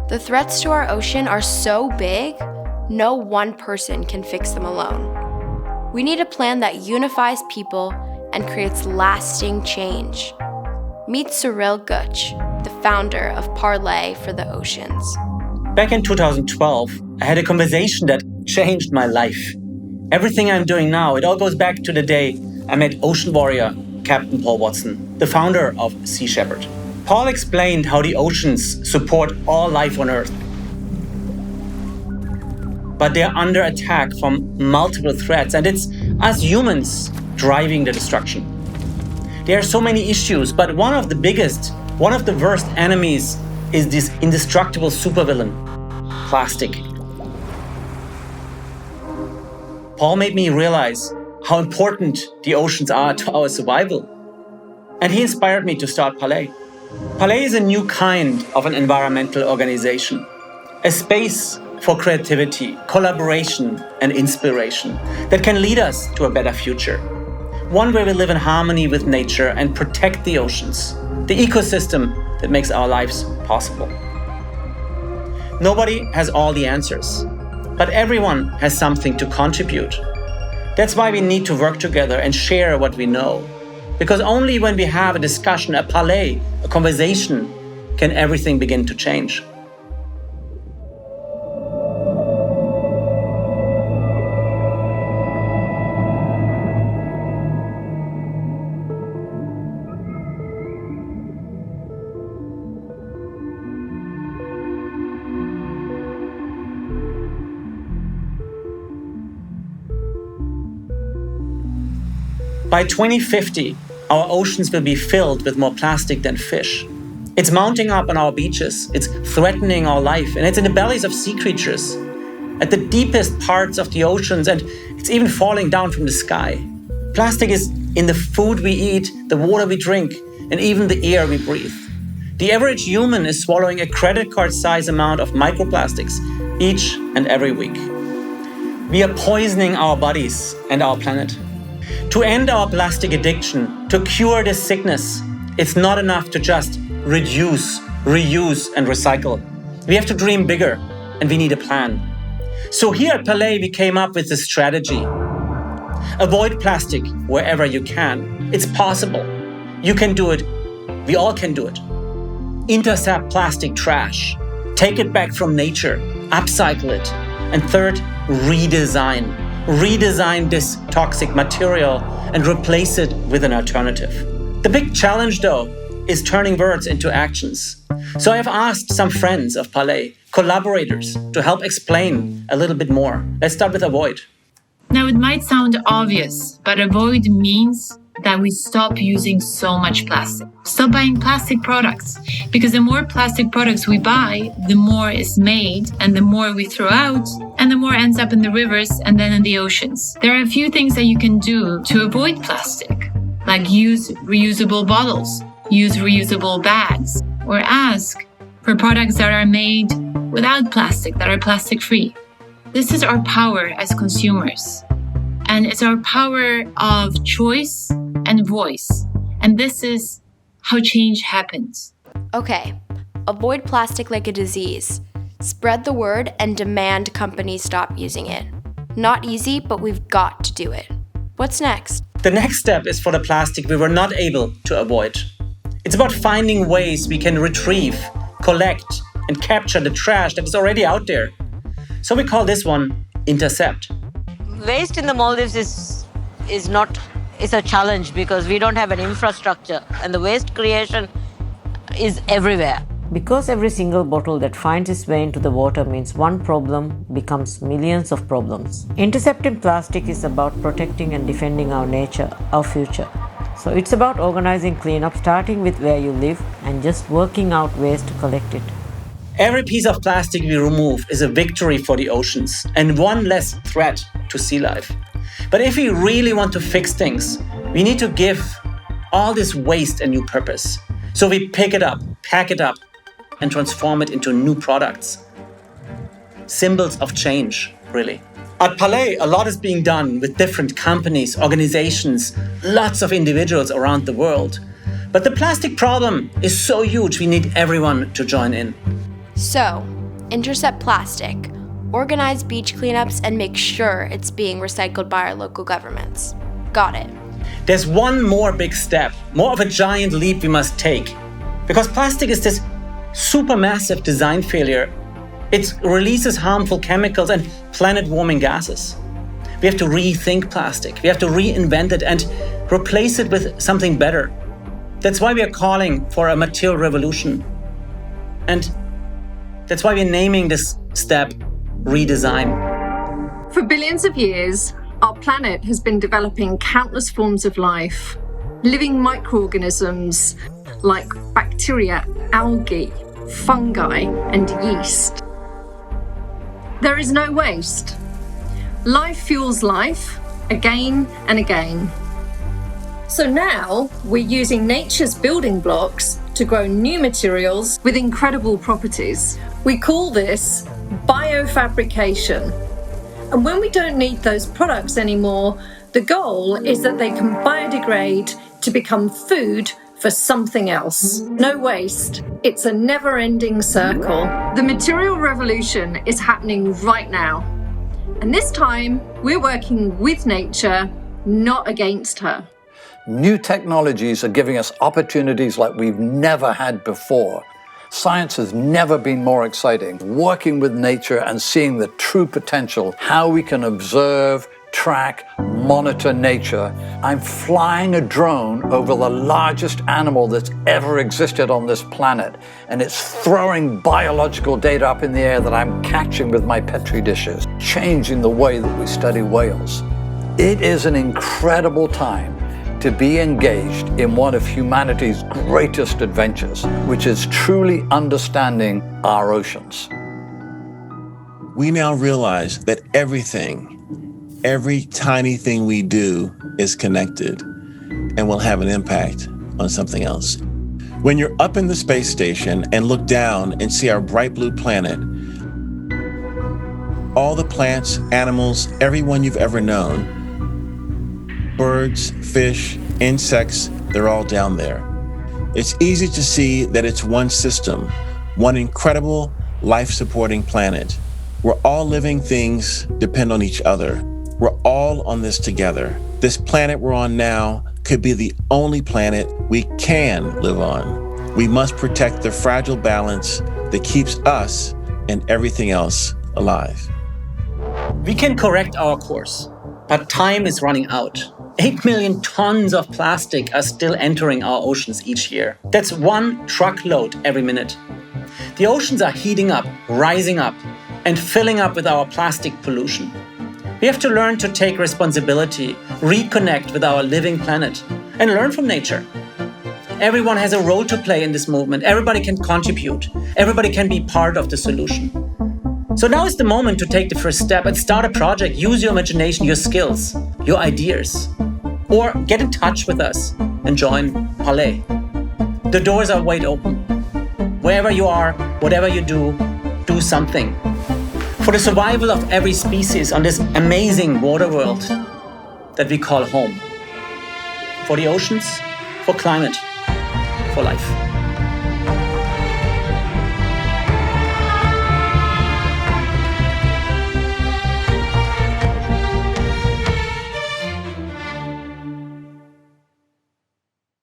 The threats to our ocean are so big, no one person can fix them alone. We need a plan that unifies people and creates lasting change. Meet Cyrill Gutch, the founder of Parley for the Oceans. Back in 2012, I had a conversation that changed my life. Everything I'm doing now, it all goes back to the day I met ocean warrior Captain Paul Watson, the founder of Sea Shepherd. Paul explained how the oceans support all life on Earth. But they're under attack from multiple threats, and it's us humans driving the destruction. There are so many issues, but one of the biggest, one of the worst enemies is this indestructible supervillain, plastic. Paul made me realize how important the oceans are to our survival. And he inspired me to start Parley. Parley is a new kind of an environmental organization, a space for creativity, collaboration, and inspiration that can lead us to a better future. One where we live in harmony with nature and protect the oceans, the ecosystem that makes our lives possible. Nobody has all the answers, but everyone has something to contribute. That's why we need to work together and share what we know. Because only when we have a discussion, a parley, a conversation, can everything begin to change. By 2050, our oceans will be filled with more plastic than fish. It's mounting up on our beaches, it's threatening our life, and it's in the bellies of sea creatures, at the deepest parts of the oceans, and it's even falling down from the sky. Plastic is in the food we eat, the water we drink, and even the air we breathe. The average human is swallowing a credit card-sized amount of microplastics each and every week. We are poisoning our bodies and our planet. To end our plastic addiction, to cure this sickness, it's not enough to just reduce, reuse, and recycle. We have to dream bigger, and we need a plan. So here at Parley, we came up with this strategy. Avoid plastic wherever you can. It's possible. You can do it. We all can do it. Intercept plastic trash. Take it back from nature. Upcycle it. And third, redesign. Redesign this toxic material and replace it with an alternative. The big challenge, though, is turning words into actions. So I have asked some friends of Parley, collaborators, to help explain a little bit more. Let's start with avoid. Now, it might sound obvious, but avoid means that we stop using so much plastic. Stop buying plastic products, because the more plastic products we buy, the more is made, and the more we throw out, and the more ends up in the rivers and then in the oceans. There are a few things that you can do to avoid plastic, like use reusable bottles, use reusable bags, or ask for products that are made without plastic, that are plastic-free. This is our power as consumers, and it's our power of choice and voice. And this is how change happens. Okay, avoid plastic like a disease. Spread the word and demand companies stop using it. Not easy, but we've got to do it. What's next? The next step is for the plastic we were not able to avoid. It's about finding ways we can retrieve, collect, and capture the trash that is already out there. So we call this one Intercept. Waste in the Maldives is a challenge because we don't have an infrastructure, and the waste creation is everywhere. Because every single bottle that finds its way into the water means one problem becomes millions of problems. Intercepting plastic is about protecting and defending our nature, our future. So it's about organizing cleanup, starting with where you live and just working out ways to collect it. Every piece of plastic we remove is a victory for the oceans and one less threat to sea life. But if we really want to fix things, we need to give all this waste a new purpose. So we pick it up, pack it up, and transform it into new products. Symbols of change, really. At Parley, a lot is being done with different companies, organizations, lots of individuals around the world. But the plastic problem is so huge, we need everyone to join in. So, intercept plastic, organize beach cleanups, and make sure it's being recycled by our local governments. Got it. There's one more big step, more of a giant leap we must take. Because plastic is this supermassive design failure. It releases harmful chemicals and planet-warming gases. We have to rethink plastic. We have to reinvent it and replace it with something better. That's why we are calling for a material revolution. And that's why we're naming this step redesign. For billions of years, our planet has been developing countless forms of life, living microorganisms like bacteria, algae, fungi, and yeast. There is no waste. Life fuels life again and again. So now we're using nature's building blocks to grow new materials with incredible properties. We call this biofabrication. And when we don't need those products anymore, the goal is that they can biodegrade to become food for something else. No waste. It's a never-ending circle. The material revolution is happening right now. And this time, we're working with nature, not against her. New technologies are giving us opportunities like we've never had before. Science has never been more exciting. Working with nature and seeing the true potential, how we can observe, track, monitor nature. I'm flying a drone over the largest animal that's ever existed on this planet, and it's throwing biological data up in the air that I'm catching with my Petri dishes, changing the way that we study whales. It is an incredible time to be engaged in one of humanity's greatest adventures, which is truly understanding our oceans. We now realize that every tiny thing we do is connected and will have an impact on something else. When you're up in the space station and look down and see our bright blue planet, all the plants, animals, everyone you've ever known, birds, fish, insects, they're all down there. It's easy to see that it's one system, one incredible life-supporting planet, where all living things depend on each other. We're all on this together. This planet we're on now could be the only planet we can live on. We must protect the fragile balance that keeps us and everything else alive. We can correct our course, but time is running out. 8 million tons of plastic are still entering our oceans each year. That's one truckload every minute. The oceans are heating up, rising up, and filling up with our plastic pollution. We have to learn to take responsibility, reconnect with our living planet, and learn from nature. Everyone has a role to play in this movement. Everybody can contribute. Everybody can be part of the solution. So now is the moment to take the first step and start a project. Use your imagination, your skills, your ideas. Or get in touch with us and join Parley. The doors are wide open. Wherever you are, whatever you do something. For the survival of every species on this amazing water world that we call home. For the oceans, for climate, for life.